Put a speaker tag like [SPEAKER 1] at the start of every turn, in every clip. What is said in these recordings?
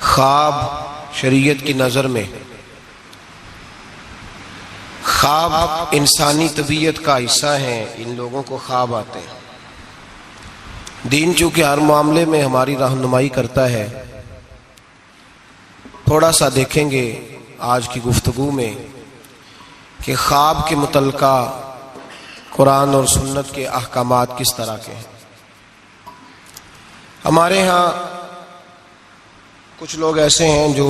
[SPEAKER 1] خواب شریعت کی نظر میں خواب انسانی طبیعت کا حصہ ہیں. ان لوگوں کو خواب آتے ہیں. دین چونکہ ہر معاملے میں ہماری رہنمائی کرتا ہے. تھوڑا سا دیکھیں گے آج کی گفتگو میں کہ خواب کے متعلقہ قرآن اور سنت کے احکامات کس طرح کے ہیں. ہمارے ہاں کچھ لوگ ایسے ہیں جو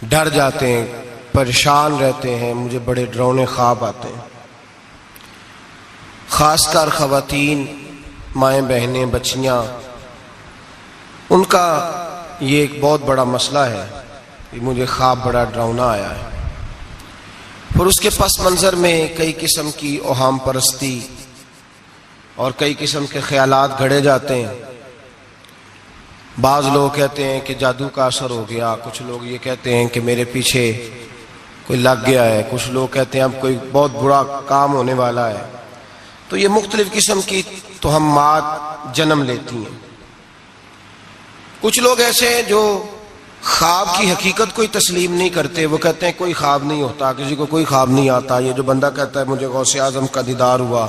[SPEAKER 1] ڈر جاتے ہیں، پریشان رہتے ہیں، مجھے بڑے ڈراؤنے خواب آتے ہیں. خاص کر خواتین، مائیں بہنیں، بچیاں، ان کا یہ ایک بہت بڑا مسئلہ ہے کہ مجھے خواب بڑا ڈراؤنا آیا ہے. پھر اس کے پس منظر میں کئی قسم کی اوہام پرستی اور کئی قسم کے خیالات گھڑے جاتے ہیں. بعض لوگ کہتے ہیں کہ جادو کا اثر ہو گیا، کچھ لوگ یہ کہتے ہیں کہ میرے پیچھے کوئی لگ گیا ہے، کچھ لوگ کہتے ہیں اب کوئی بہت برا کام ہونے والا ہے. تو یہ مختلف قسم کی توہمات جنم لیتی ہیں. کچھ لوگ ایسے ہیں جو خواب کی حقیقت کوئی تسلیم نہیں کرتے. وہ کہتے ہیں کوئی خواب نہیں ہوتا، کسی کو کوئی خواب نہیں آتا. یہ جو بندہ کہتا ہے مجھے غوث اعظم کا دیدار ہوا،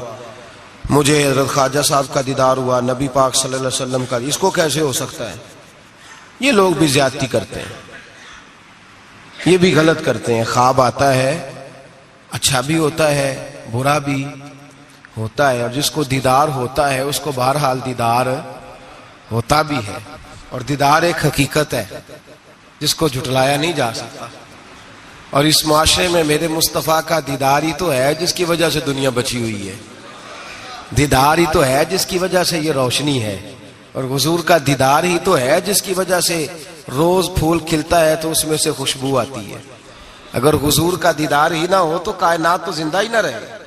[SPEAKER 1] مجھے حضرت خواجہ صاحب کا دیدار ہوا، نبی پاک صلی اللہ علیہ وسلم کا، اس کو کیسے ہو سکتا ہے؟ یہ لوگ بھی زیادتی کرتے ہیں، یہ بھی غلط کرتے ہیں. خواب آتا ہے، اچھا بھی ہوتا ہے، برا بھی ہوتا ہے، اور جس کو دیدار ہوتا ہے اس کو بہرحال دیدار ہوتا بھی ہے. اور دیدار ایک حقیقت ہے جس کو جھٹلایا نہیں جا سکتا. اور اس معاشرے میں میرے مصطفیٰ کا دیدار ہی تو ہے جس کی وجہ سے دنیا بچی ہوئی ہے. دیدار ہی تو ہے جس کی وجہ سے یہ روشنی ہے. اور حضور کا دیدار ہی تو ہے جس کی وجہ سے روز پھول کھلتا ہے تو اس میں سے خوشبو آتی ہے. اگر حضور کا دیدار ہی نہ ہو تو کائنات تو زندہ ہی نہ رہے.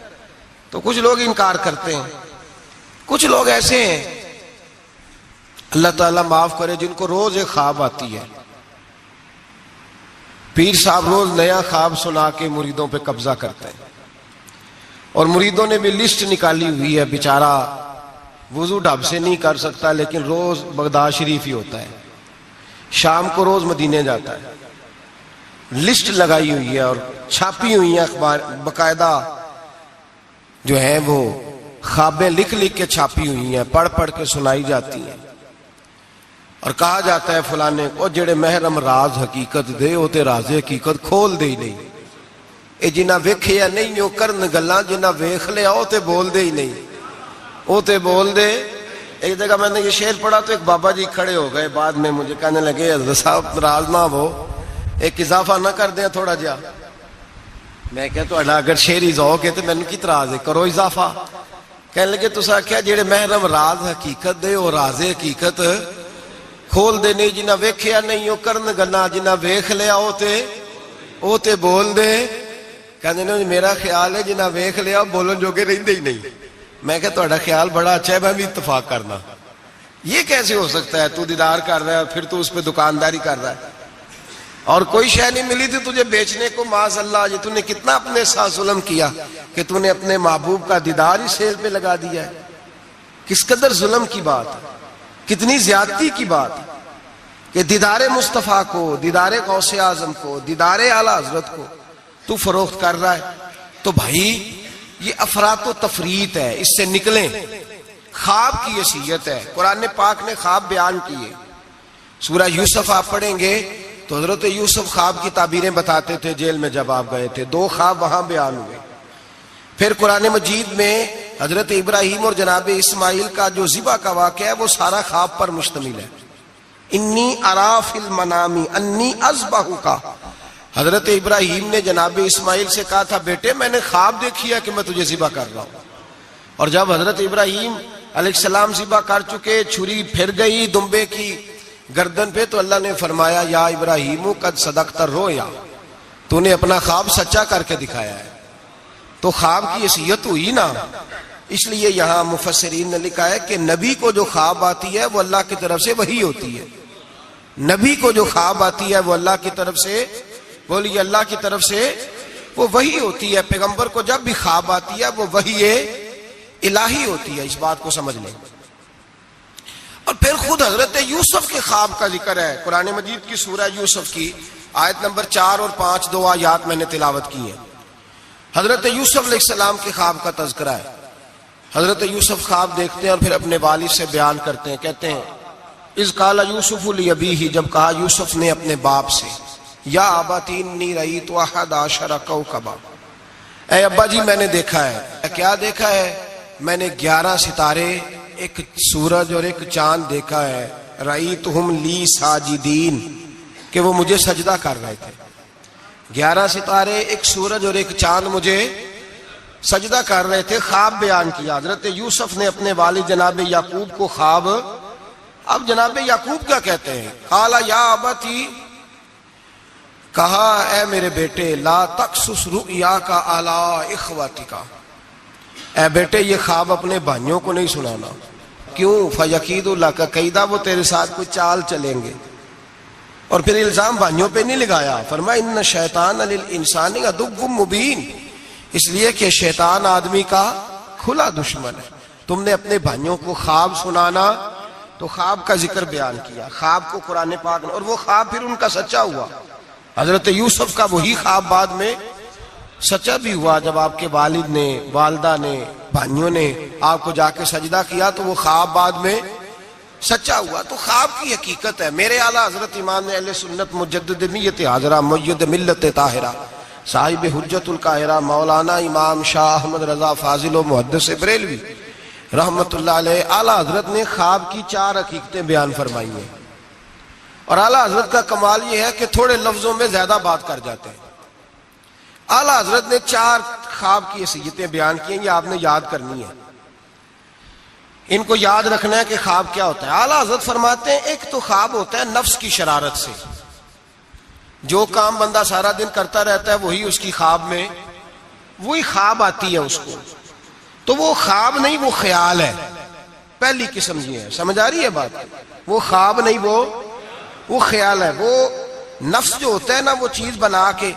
[SPEAKER 1] تو کچھ لوگ انکار کرتے ہیں. کچھ لوگ ایسے ہیں، اللہ تعالیٰ معاف کرے، جن کو روز ایک خواب آتی ہے. پیر صاحب روز نیا خواب سنا کے مریدوں پہ قبضہ کرتے ہیں. اور مریدوں نے بھی لسٹ نکالی ہوئی ہے. بیچارہ وضو ڈھب سے نہیں کر سکتا لیکن روز بغداد شریف ہی ہوتا ہے، شام کو روز مدینے جاتا ہے. لسٹ لگائی ہوئی ہے اور چھاپی ہوئی ہیں اخبار، باقاعدہ جو ہیں وہ خوابیں لکھ لکھ کے چھاپی ہوئی ہیں، پڑھ پڑھ کے سنائی جاتی ہیں. اور کہا جاتا ہے فلانے کو جڑے محرم راز حقیقت دے وہ تے راز حقیقت کھول دے ہی نہیں. اے جنہ ویکھیا نہیں او کرن گلاں، جنہ ویکھ لیا او تے بول دے ہی نہیں. او تے بول دے. ایک جگہ میں نے یہ شعر پڑھا تو ایک بابا جی کھڑے ہو گئے، بعد میں مجھے کہنے لگے حضرت صاحب ناراض نہ ہو، ایک اضافہ نہ کر دیں تھوڑا جہا. میں کہا تو اگر شعری ذوق ہے تو مینوں کی اعتراض ہے، کرو اضافہ. کہنے لگے تساں آکھیا جڑے محرم راز حقیقت دے او راز حقیقت کھول دے نہیں، جنہ ویکھیا نہیں او کرن گلاں، جنہ ویکھ لیا او تے بول دے. کہنے نے میرا خیال ہے جنہ ویکھ لیا بولن جوگے رہندے ہی نہیں. میں کہا تہاڈا خیال بڑا اچھا ہے، میں بھی اتفاق کرنا. یہ کیسے ہو سکتا ہے؟ تو دیدار کر رہا ہے پھر تو اس پہ دکانداری کر رہا ہے، اور کوئی شے نہیں ملی تھی تجھے بیچنے کو. معاذ اللہ، یہ تو نے کتنا اپنے ساتھ ظلم کیا کہ تو نے اپنے محبوب کا دیدار ہی سیل پہ لگا دیا ہے. کس قدر ظلم کی بات ہے، کتنی زیادتی کی بات ہے کہ دیدار مصطفیٰ کو، دیدار غوث اعظم کو، دیدار اعلیٰ حضرت کو تو فروخت کر رہا ہے. تو بھائی یہ افراط و تفریط ہے، اس سے نکلیں. خواب کی حیثیت ہے. قرآن پاک نے خواب بیان کیے. سورہ یوسف آپ پڑھیں گے تو حضرت یوسف خواب کی تعبیریں بتاتے تھے جیل میں جب آپ گئے تھے. 2 خواب وہاں بیان ہوئے. پھر قرآن مجید میں حضرت ابراہیم اور جناب اسماعیل کا جو ذبح کا واقعہ ہے وہ سارا خواب پر مشتمل ہے. انی ارا فی المنام انی اذبحک. حضرت ابراہیم نے جناب اسماعیل سے کہا تھا بیٹے میں نے خواب دیکھی ہے کہ میں تجھے ذبح کر رہا ہوں. اور جب حضرت ابراہیم علیہ السلام ذبح کر چکے، چھری پھر گئی دمبے کی گردن پہ، تو اللہ نے فرمایا یا ابراہیم قد صدقت الرؤیا، تو نے اپنا خواب سچا کر کے دکھایا ہے. تو خواب کی حیثیت ہوئی نا. اس لیے یہاں مفسرین نے لکھا ہے کہ نبی کو جو خواب آتی ہے وہ اللہ کی طرف سے وحی ہوتی ہے. نبی کو جو خواب آتی ہے وہ اللہ کی طرف سے، بولیے اللہ کی طرف سے وہ وحی ہوتی ہے. پیغمبر کو جب بھی خواب آتی ہے وہ وحی الہی ہوتی ہے. اس بات کو سمجھ لیں. اور پھر خود حضرت یوسف کے خواب کا ذکر ہے. قرآن مجید کی سورہ یوسف کی آیت نمبر 4 اور 5 دو آیات میں نے تلاوت کی ہیں. حضرت یوسف علیہ السلام کے خواب کا تذکرہ ہے. حضرت یوسف خواب دیکھتے ہیں اور پھر اپنے والد سے بیان کرتے ہیں. کہتے ہیں اذ قال یوسف لابیہ، جب کہا یوسف نے اپنے باپ سے، یا ابت انی رأیت 11 کوکبا، اے ابا جی میں نے دیکھا ہے. کیا دیکھا ہے؟ میں نے 11 ستارے، ایک سورج اور ایک چاند دیکھا ہے. رأیتہم لی ساجدین، کہ وہ مجھے سجدہ کر رہے تھے. 11 ستارے، ایک سورج اور ایک چاند مجھے سجدہ کر رہے تھے. خواب بیان کیا حضرت یوسف نے اپنے والد جناب یعقوب کو خواب. اب جناب یعقوب کیا کہتے ہیں؟ قال یا ابتی، کہا اے میرے بیٹے، لا تقصص رؤیاک علی اخوتک، اے بیٹے یہ خواب اپنے بھائیوں کو نہیں سنانا. کیوں؟ فیکیدوا لک کیدا، وہ تیرے ساتھ کوئی چال چلیں گے. اور پھر الزام بھائیوں پہ نہیں لگایا، فرمایا ان شیطان للانسان عدو مبین، اس لیے کہ شیطان آدمی کا کھلا دشمن ہے. تم نے اپنے بھائیوں کو خواب سنانا، تو خواب کا ذکر بیان کیا. خواب کو قرآن پاک نے، اور وہ خواب پھر ان کا سچا ہوا. حضرت یوسف کا وہی خواب بعد میں سچا بھی ہوا. جب آپ کے والد نے، والدہ نے، بھائیوں نے آپ کو جا کے سجدہ کیا تو وہ خواب بعد میں سچا ہوا. تو خواب کی حقیقت ہے. میرے اعلیٰ حضرت امام اہل سنت مجدد نیت حاضرہ مؤید ملت طاہرہ صاحب حجت القاہرہ مولانا امام شاہ احمد رضا فاضل و محدث بریلوی رحمت اللہ علیہ، اعلیٰ حضرت نے خواب کی 4 حقیقتیں بیان فرمائی ہیں. اور اعلیٰ حضرت کا کمال یہ ہے کہ تھوڑے لفظوں میں زیادہ بات کر جاتے ہیں. اعلیٰ حضرت نے 4 خواب کی حیثیتیں بیان کی ہیں، یہ آپ نے یاد کرنی ہے. ان کو یاد رکھنا ہے کہ خواب کیا ہوتا ہے. اعلیٰ حضرت فرماتے ہیں ایک تو خواب ہوتا ہے نفس کی شرارت سے، جو کام بندہ سارا دن کرتا رہتا ہے وہی اس کی خواب میں، وہی خواب آتی ہے اس کو. تو وہ خواب نہیں، وہ خیال ہے. پہلی قسم یہ ہے، سمجھ آ رہی ہے بات؟ وہ خواب نہیں، وہ خیال ہے. وہ نفس جو ہوتا ہے نا، وہ چیز بنا کے،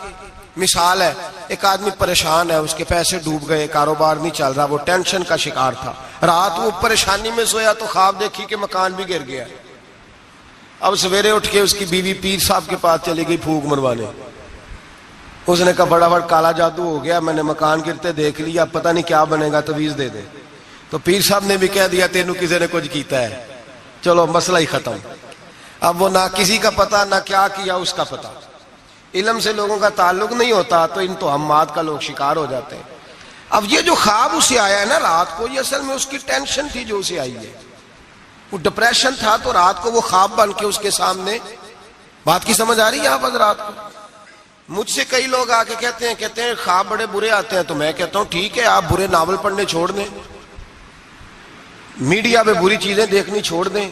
[SPEAKER 1] مثال ہے ایک آدمی پریشان ہے، اس کے پیسے ڈوب گئے، کاروبار نہیں چل رہا، وہ ٹینشن کا شکار تھا. رات وہ پریشانی میں سویا تو خواب دیکھی کہ مکان بھی گر گیا. اب سویرے اٹھ کے اس کی بیوی پیر صاحب کے پاس چلی گئی پھونک مروانے. اس نے کہا بڑا کالا جادو ہو گیا، میں نے مکان گرتے دیکھ لیا، اب پتہ نہیں کیا بنے گا، تویز دے دے. تو پیر صاحب نے بھی کہہ دیا تینوں کسی نے کچھ کیتا ہے، چلو مسئلہ ہی ختم. اب وہ نہ کسی کا پتہ، نہ کیا کیا اس کا پتہ. علم سے لوگوں کا تعلق نہیں ہوتا تو ان توہمات کا لوگ شکار ہو جاتے ہیں. اب یہ جو خواب اسے آیا ہے نا رات کو، یہ اصل میں اس کی ٹینشن تھی جو اسے آئی ہے. وہ ڈپریشن تھا تو رات کو وہ خواب بن کے اس کے سامنے. بات کی سمجھ آ رہی ہے آپ حضرات کو؟ مجھ سے کئی لوگ آ کے کہتے ہیں خواب بڑے برے آتے ہیں. تو میں کہتا ہوں ٹھیک ہے، آپ برے ناول پڑھنے چھوڑ دیں، میڈیا پہ بری چیزیں دیکھنی چھوڑ دیں.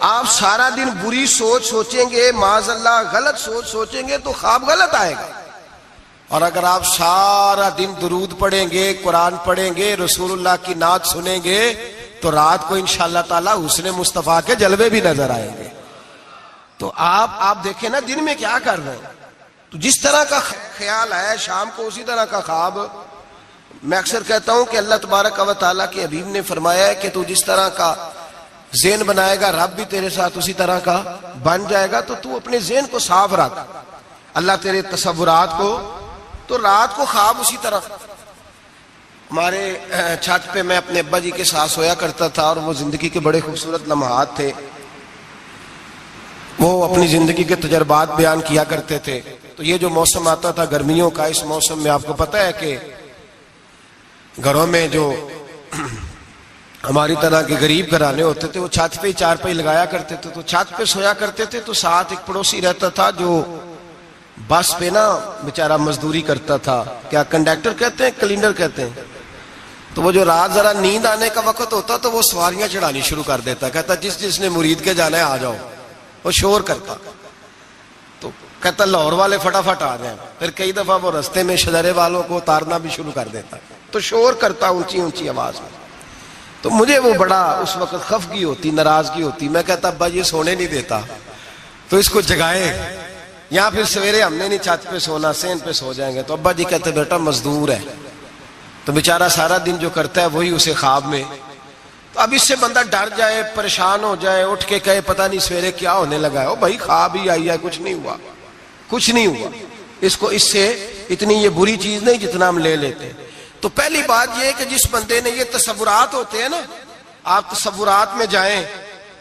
[SPEAKER 1] آپ سارا دن بری سوچ سوچیں گے، معاذ اللہ غلط سوچ سوچیں گے تو خواب غلط آئے گا. اور اگر آپ سارا دن درود پڑھیں گے، قرآن پڑھیں گے، رسول اللہ کی نعت سنیں گے تو رات کو انشاءاللہ تعالی حسن مصطفیٰ کے جلوے بھی نظر آئیں گے. تو آپ دیکھیں نا دن میں کیا کر رہے ہیں. تو جس طرح کا خیال ہے شام کو اسی طرح کا خواب. میں اکثر کہتا ہوں کہ اللہ تبارک و تعالیٰ کے حبیب نے فرمایا ہے کہ تو جس طرح کا ذہن بنائے گا رب بھی تیرے ساتھ اسی طرح کا بن جائے گا. تو اپنے ذہن کو صاف رکھ، اللہ تیرے تصورات کو. تو رات کو خواب اسی طرح. ہمارے چھت پہ میں اپنے ابا جی کے ساتھ سویا کرتا تھا اور وہ زندگی کے بڑے خوبصورت لمحات تھے. وہ اپنی زندگی کے تجربات بیان کیا کرتے تھے. تو یہ جو موسم آتا تھا گرمیوں کا، اس موسم میں آپ کو پتہ ہے کہ گھروں میں جو ہماری طرح کے غریب گھرانے ہوتے تھے وہ چھت پہ ہی چارپائی لگایا کرتے تھے. تو چھت پہ سویا کرتے تھے. تو ساتھ ایک پڑوسی رہتا تھا جو بس پہ نا بیچارہ مزدوری کرتا تھا. کیا کنڈکٹر کہتے ہیں کلینڈر کہتے ہیں. تو وہ جو رات ذرا نیند آنے کا وقت ہوتا تو وہ سواریاں چڑھانی شروع کر دیتا. کہتا جس نے مرید کے جانا ہے آ جاؤ. وہ شور کرتا. تو کہتا لاہور والے فٹافٹ آ جائیں. پھر کئی دفعہ وہ رستے میں شجرے والوں کو اتارنا بھی شروع کر دیتا. تو شور کرتا اونچی اونچی آواز میں. تو مجھے وہ بڑا اس وقت خفگی ہوتی، ناراضگی ہوتی. میں کہتا ابا یہ سونے نہیں دیتا تو اس کو جگائے، یا پھر سویرے ہم نے نہیں چھت پہ سونا، سین پہ سو جائیں گے. تو ابا جی کہتے بیٹا مزدور ہے تو بیچارہ سارا دن جو کرتا ہے وہی اسے خواب میں. تو اب اس سے بندہ ڈر جائے، پریشان ہو جائے، اٹھ کے کہے پتہ نہیں سویرے کیا ہونے لگا ہے، او بھائی خواب ہی آئی ہے، کچھ نہیں ہوا، کچھ نہیں ہوا. اس سے اتنی یہ بری چیز نہیں جتنا ہم لے لیتے ہیں. تو پہلی بات یہ ہے کہ جس بندے نے یہ تصورات ہوتے ہیں نا، آپ تصورات میں جائیں.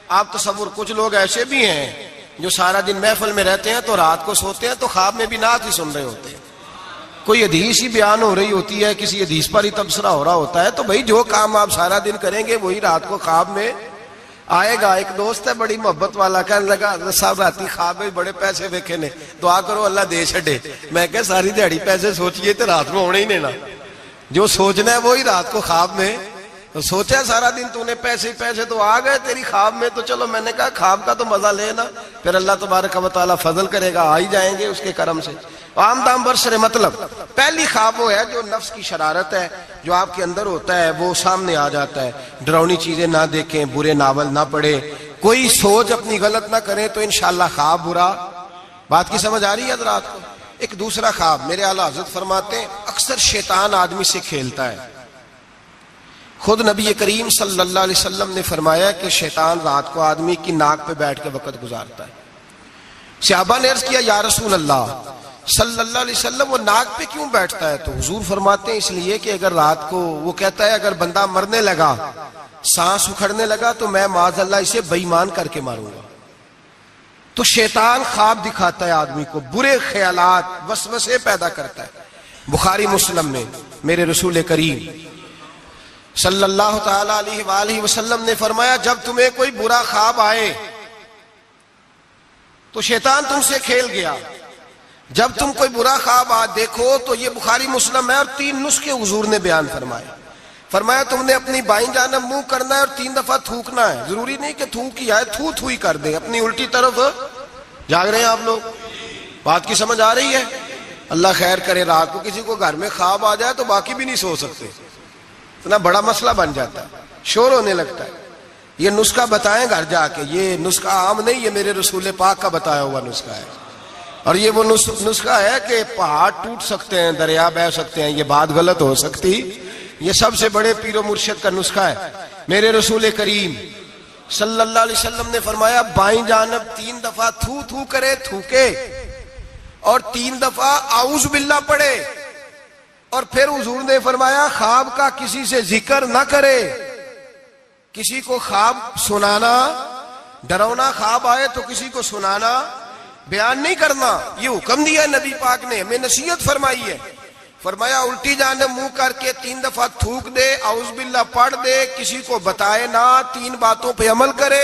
[SPEAKER 1] آپ کچھ لوگ ایسے بھی ہیں جو سارا دن محفل میں رہتے ہیں تو رات کو سوتے ہیں تو خواب میں بھی نعت ہی سن رہے ہوتے ہیں. کوئی حدیث ہی بیان ہو رہی ہوتی ہے، کسی حدیث پر ہی تبصرہ ہو رہا ہوتا ہے، تو بھائی جو کام آپ سارا دن کریں گے وہی رات کو خواب میں آئے گا. ایک دوست ہے بڑی محبت والا، کہنے لگا حضرت صاحب راتی خواب میں بڑے پیسے ویکھے نے، دعا کرو اللہ دے چھڈے. میں کہ ساری دیہڑی پیسے سوچیے تو رات میں ہونے ہی نہیں نا، جو سوچنا ہے وہی رات کو خواب میں سوچا. سارا دن تو نے پیسے تو آ گئے تیری خواب میں، تو چلو میں نے کہا خواب کا تو مزہ لینا، پھر اللہ تبارک و تعالیٰ فضل کرے گا، آ ہی جائیں گے اس کے کرم سے. عام دام برسر مطلب پہلی خواب وہ ہے جو نفس کی شرارت ہے، جو آپ کے اندر ہوتا ہے وہ سامنے آ جاتا ہے. ڈراؤنی چیزیں نہ دیکھیں، برے ناول نہ پڑھیں، کوئی سوچ اپنی غلط نہ کریں تو انشاءاللہ خواب برا. بات کی سمجھ آ رہی ہے حضرات کو؟ ایک دوسرا خواب، میرے اعلیٰ حضرت فرماتے ہیں اکثر شیطان آدمی سے کھیلتا ہے. خود نبی کریم صلی اللہ علیہ وسلم نے فرمایا کہ شیطان رات کو آدمی کی ناک پہ بیٹھ کے وقت گزارتا ہے. صحابہ نے عرض کیا یا رسول اللہ صلی اللہ علیہ وسلم وہ ناک پہ کیوں بیٹھتا ہے؟ تو حضور فرماتے ہیں اس لیے کہ اگر رات کو وہ کہتا ہے اگر بندہ مرنے لگا، سانس اکھڑنے لگا تو میں معاذ اللہ اسے بے ایمان کر کے ماروں گا. تو شیطان خواب دکھاتا ہے آدمی کو، برے خیالات وسوسے پیدا کرتا ہے. بخاری مسلم میں میرے رسول کریم صلی اللہ تعالی علیہ وآلہ وسلم نے فرمایا جب تمہیں کوئی برا خواب آئے تو شیطان تم سے کھیل گیا. جب تم کوئی برا خواب دیکھو تو یہ بخاری مسلم ہے، اور 3 نسخے حضور نے بیان فرمائے. فرمایا تم نے اپنی بائیں جانب منہ کرنا ہے اور 3 دفعہ تھوکنا ہے. ضروری نہیں کہ تھوک ہی آئے، تھو ہی کر دیں، اپنی الٹی طرف. جاگ رہے ہیں آپ لوگ؟ بات کی سمجھ آ رہی ہے؟ اللہ خیر کرے. رات کو کسی کو گھر میں خواب آ جائے تو باقی بھی نہیں سو سکتے، اتنا بڑا مسئلہ بن جاتا ہے، شور ہونے لگتا ہے. یہ نسخہ بتائیں گھر جا کے، یہ نسخہ عام نہیں، یہ میرے رسول پاک کا بتایا ہوا نسخہ ہے. اور یہ وہ نسخہ ہے کہ پہاڑ ٹوٹ سکتے ہیں، دریا بہہ سکتے ہیں، یہ بات غلط ہو سکتی. یہ سب سے بڑے پیر و مرشد کا نسخہ ہے. میرے رسول کریم صلی اللہ علیہ وسلم نے فرمایا بائیں جانب 3 دفعہ تھو کرے، تھوکے، اور 3 دفعہ اعوذ باللہ پڑھے. اور پھر حضور نے فرمایا خواب کا کسی سے ذکر نہ کرے. کسی کو خواب سنانا، ڈراؤنا خواب آئے تو کسی کو سنانا، بیان نہیں کرنا. یہ حکم دیا نبی پاک نے، ہمیں نصیحت فرمائی ہے. فرمایا الٹی جانب منہ کر کے 3 دفعہ تھوک دے، اعوذ باللہ پڑھ دے، کسی کو بتائے نہ، 3 باتوں پہ عمل کرے.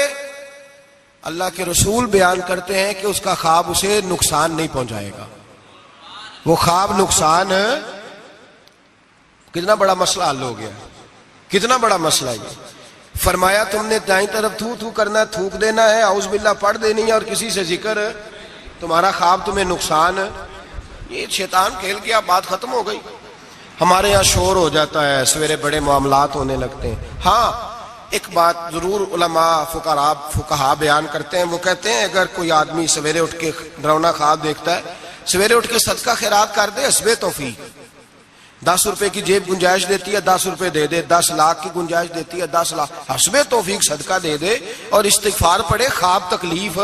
[SPEAKER 1] اللہ کے رسول بیان کرتے ہیں کہ اس کا خواب اسے نقصان نہیں پہنچائے گا. وہ خواب نقصان، کتنا بڑا مسئلہ حل ہو گیا، کتنا بڑا مسئلہ یہ. فرمایا تم نے دائیں طرف تھو کرنا ہے، تھوک دینا ہے، اعوذ باللہ پڑھ دینی ہے، اور کسی سے ذکر، تمہارا خواب تمہیں نقصان. یہ شیطان کھیل گیا، بات ختم ہو گئی. ہمارے یہاں شور ہو جاتا ہے، سویرے بڑے معاملات ہونے لگتے ہیں. ہاں ایک بات ضرور علماء فقہا بیان کرتے ہیں، وہ کہتے ہیں اگر کوئی آدمی سویرے اٹھ کے ڈراؤنا خواب دیکھتا ہے، سویرے اٹھ کے صدقہ خیرات کر دے، حسب توفیق. 10 روپے کی جیب گنجائش دیتی ہے 10 روپے دے دے، 10 لاکھ کی گنجائش دیتی ہے 10 لاکھ، حسب توفیق صدقہ دے دے اور استغفار پڑھے. خواب تکلیف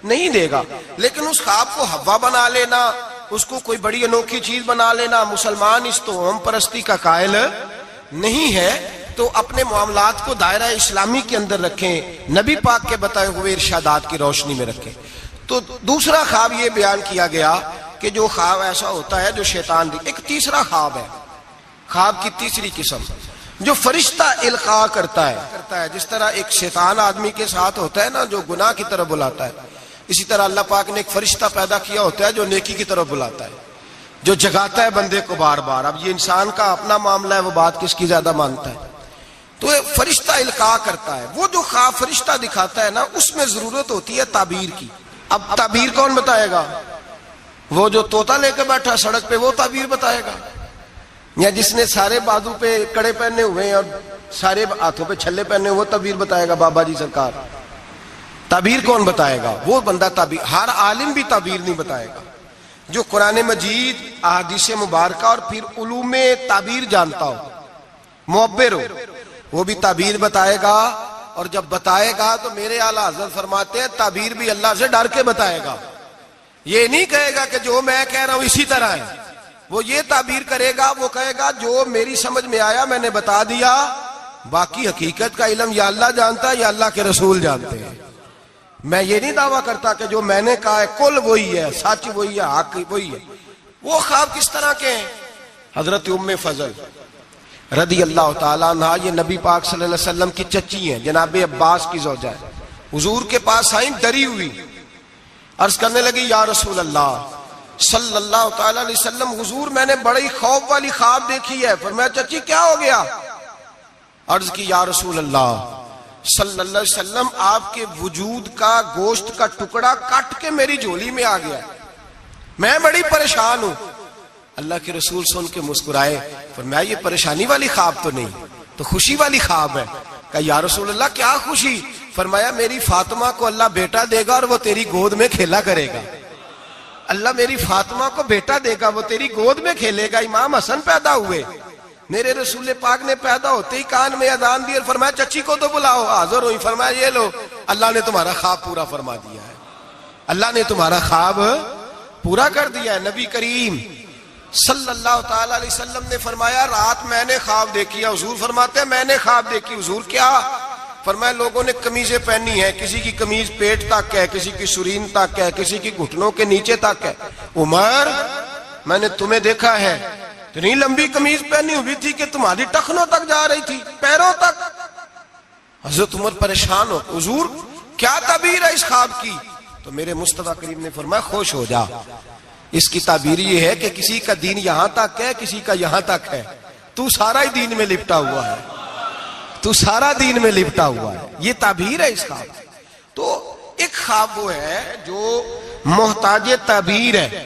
[SPEAKER 1] نہیں دے گا. لیکن اس خواب کو ہوا بنا لینا، اس کو کوئی بڑی انوکھی چیز بنا لینا، مسلمان اس توہم پرستی کا قائل نہیں ہے. تو اپنے معاملات کو دائرہ اسلامی کے اندر رکھیں، نبی پاک کے بتائے ہوئے ارشادات کی روشنی میں رکھیں. تو دوسرا خواب یہ بیان کیا گیا کہ جو خواب ایسا ہوتا ہے جو شیطان دی. ایک تیسرا خواب ہے، خواب کی تیسری قسم جو فرشتہ القاء کرتا ہے. جس طرح ایک شیطان آدمی کے ساتھ ہوتا ہے نا جو گناہ کی طرف بلاتا ہے، اسی طرح اللہ پاک نے ایک فرشتہ پیدا کیا ہوتا ہے جو نیکی کی طرف بلاتا ہے، جو جگاتا ہے بندے کو بار بار. اب یہ انسان کا اپنا معاملہ ہے، وہ بات کس کی زیادہ مانتا ہے. تو فرشتہ القاء کرتا ہے. وہ جو خواب فرشتہ دکھاتا ہے نا، اس میں ضرورت ہوتی ہے تعبیر کی. اب تعبیر کون بتائے گا؟ وہ جو طوطا لے کے بیٹھا سڑک پہ وہ تعبیر بتائے گا، یا جس نے سارے بازو پہ کڑے پہنے ہوئے ہیں اور سارے ہاتھوں پہ چھلے پہنے ہوئے وہ تعبیر بتائے گا؟ بابا جی سرکار. تعبیر کون بتائے گا؟ وہ بندہ تعبیر. ہر عالم بھی تعبیر نہیں بتائے گا. جو قرآن مجید، احادیث مبارکہ اور پھر علوم تعبیر جانتا ہو، معبر ہو، وہ بھی تعبیر بتائے گا، اور جب بتائے گا تو میرے اعلیٰ حضرت فرماتے ہیں تعبیر بھی اللہ سے ڈر کے بتائے گا. یہ نہیں کہے گا کہ جو میں کہہ رہا ہوں اسی طرح ہے. وہ یہ تعبیر کرے گا، وہ کہے گا جو میری سمجھ میں آیا میں نے بتا دیا، باقی حقیقت کا علم یا اللہ جانتا ہے یا اللہ کے رسول جانتے ہیں. میں یہ نہیں دعویٰ کرتا کہ جو میں نے کہا ہے کل وہی ہے، سچ وہی ہے، حق وہی ہے. وہ خواب کس طرح کے ہیں؟ حضرت ام فضل رضی اللہ تعالیٰ عنہ، یہ نبی پاک صلی اللہ علیہ وسلم کی چچی ہیں، جناب عباس کی زوجہ ہے. حضور کے پاس آئیں ڈری ہوئی، عرض کرنے لگی یا رسول اللہ صلی اللہ تعالیٰ علیہ وسلم، حضور میں نے بڑی خوف والی خواب دیکھی ہے. فرمایا چچی کیا ہو گیا؟ عرض کی یا رسول اللہ صلی اللہ علیہ وسلم، آپ کے وجود کا گوشت کا ٹکڑا کٹ کے میری جھولی میں آ گیا، میں بڑی پریشان ہوں. اللہ کے رسول سن کے مسکرائے، فرمایا یہ پریشانی والی خواب تو نہیں، تو خوشی والی خواب ہے. کہا یا رسول اللہ کیا خوشی؟ فرمایا میری فاطمہ کو اللہ بیٹا دے گا اور وہ تیری گود میں کھیلا کرے گا. اللہ میری فاطمہ کو بیٹا دے گا، وہ تیری گود میں کھیلے گا. امام حسن پیدا ہوئے، میرے رسول پاک نے پیدا ہوتے ہی کان میں اذان دی اور فرمایا چچی کو تو بلاؤ، حاضر ہوئی. فرمایا یہ لو، اللہ نے تمہارا خواب پورا فرما دیا ہے، اللہ نے تمہارا خواب پورا کر دیا ہے. نبی کریم صلی اللہ تعالی علیہ وسلم نے فرمایا رات میں نے خواب دیکھی ہے. حضور فرماتے ہیں میں نے خواب دیکھی. حضور کیا؟ فرمایا لوگوں نے قمیضیں پہنی ہیں، کسی کی قمیض پیٹ تک ہے، کسی کی سرین تک ہے، کسی کی گھٹنوں کے نیچے تک ہے. عمر میں نے تمہیں دیکھا ہے اتنی لمبی قمیض پہنی ہوئی تھی کہ تمہاری ٹخنوں تک جا رہی تھی، پیروں تک. حضرت عمر پریشان ہو، حضور کیا تعبیر ہے اس خواب کی؟ تو میرے مصطفیٰ کریم نے فرمایا خوش ہو جا، اس کی تعبیر یہ ہے کہ کسی کا دین یہاں تک ہے، کسی کا یہاں تک ہے، تو سارا ہی دین میں لپٹا ہوا ہے، تو سارا دین میں لپٹا ہوا ہے. یہ تعبیر ہے اس خواب. تو ایک خواب وہ ہے جو محتاج تعبیر ہے،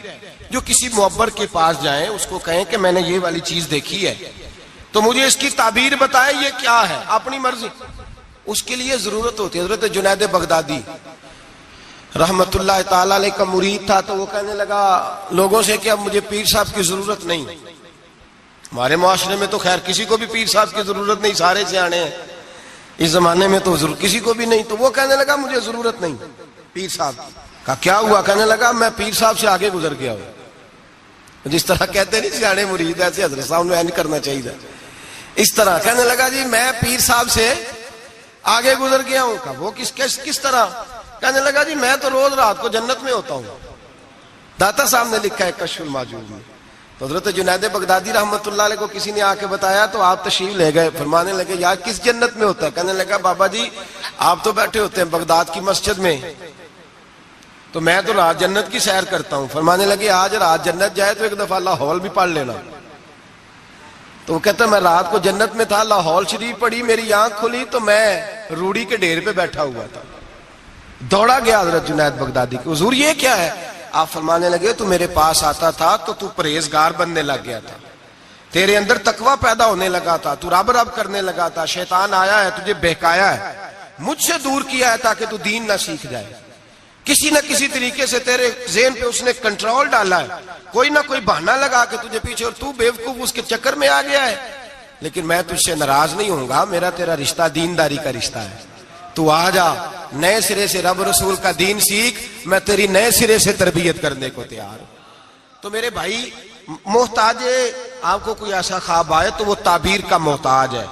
[SPEAKER 1] جو کسی معبر کے پاس جائیں اس کو کہیں کہ میں نے یہ والی چیز دیکھی ہے تو مجھے اس کی تعبیر بتائے یہ کیا ہے، اپنی مرضی. اس کے لیے ضرورت ہوتی ہے. حضرت جنید بغدادی رحمت اللہ تعالی علیہ کا مرید تھا، تو وہ کہنے لگا لوگوں سے کہ اب مجھے پیر صاحب کی ضرورت نہیں. ہمارے معاشرے میں تو خیر کسی کو بھی پیر صاحب کی ضرورت نہیں، سارے سیانے ہیں. اس زمانے میں تو ضرور کسی کو بھی نہیں. تو وہ کہنے لگا مجھے ضرورت نہیں پیر صاحب. کہا کیا ہوا؟ کہنے لگا میں پیر صاحب سے آگے گزر گیا ہوں. جس طرح کہتے نہیں سیانے مرید ایسے حضرت صاحب نے نہیں کرنا چاہیے، اس طرح کہنے لگا جی میں پیر صاحب سے آگے گزر گیا ہوں. کہا وہ کس طرح؟ کہنے لگا جی میں تو روز رات کو جنت میں ہوتا ہوں. داتا صاحب نے لکھا ہے کشف الماجوب میں. تو حضرت جنید بغدادی رحمت اللہ علیہ کو کسی نے آ کے بتایا تو آپ تشریف لے گئے. فرمانے لگے یار کس جنت میں ہوتا ہے؟ کہنے لگا بابا جی آپ تو بیٹھے ہوتے ہیں بغداد کی مسجد میں، تو میں تو رات جنت کی سیر کرتا ہوں. فرمانے لگے آج رات جنت جائے تو ایک دفعہ لاہور بھی پڑھ لینا. تو وہ کہتا میں رات کو جنت میں تھا، لاہور شریف پڑھی، میری آنکھ کھلی تو میں روڑی کے ڈھیر پہ بیٹھا ہوا تھا. دوڑا گیا حضرت جنید بغدادی کہ حضور یہ کیا ہے؟ آپ فرمانے لگے تو میرے پاس آتا تھا تو پرہیزگار بننے لگ گیا تھا، تیرے اندر تقوی پیدا ہونے لگا تھا، تو رب رب کرنے لگا تھا. شیطان آیا ہے تجھے بہکایا ہے، مجھ سے دور کیا ہے تاکہ تو دین نہ سیکھ جائے. کسی نہ کسی طریقے سے تیرے ذہن پہ اس نے کنٹرول ڈالا ہے، کوئی نہ کوئی بہانہ لگا کے تجھے پیچھے، اور تو بیوقوف اس کے چکر میں آ گیا ہے. لیکن میں تجھ سے ناراض نہیں ہوں گا، میرا تیرا رشتہ دینداری کا رشتہ ہے. تو آ جا نئے سرے سے رب رسول کا دین سیکھ، میں تیری نئے سرے سے تربیت کرنے کو تیار ہوں. تو میرے بھائی محتاج، آپ کو کوئی ایسا خواب آئے تو وہ تعبیر کا محتاج ہے.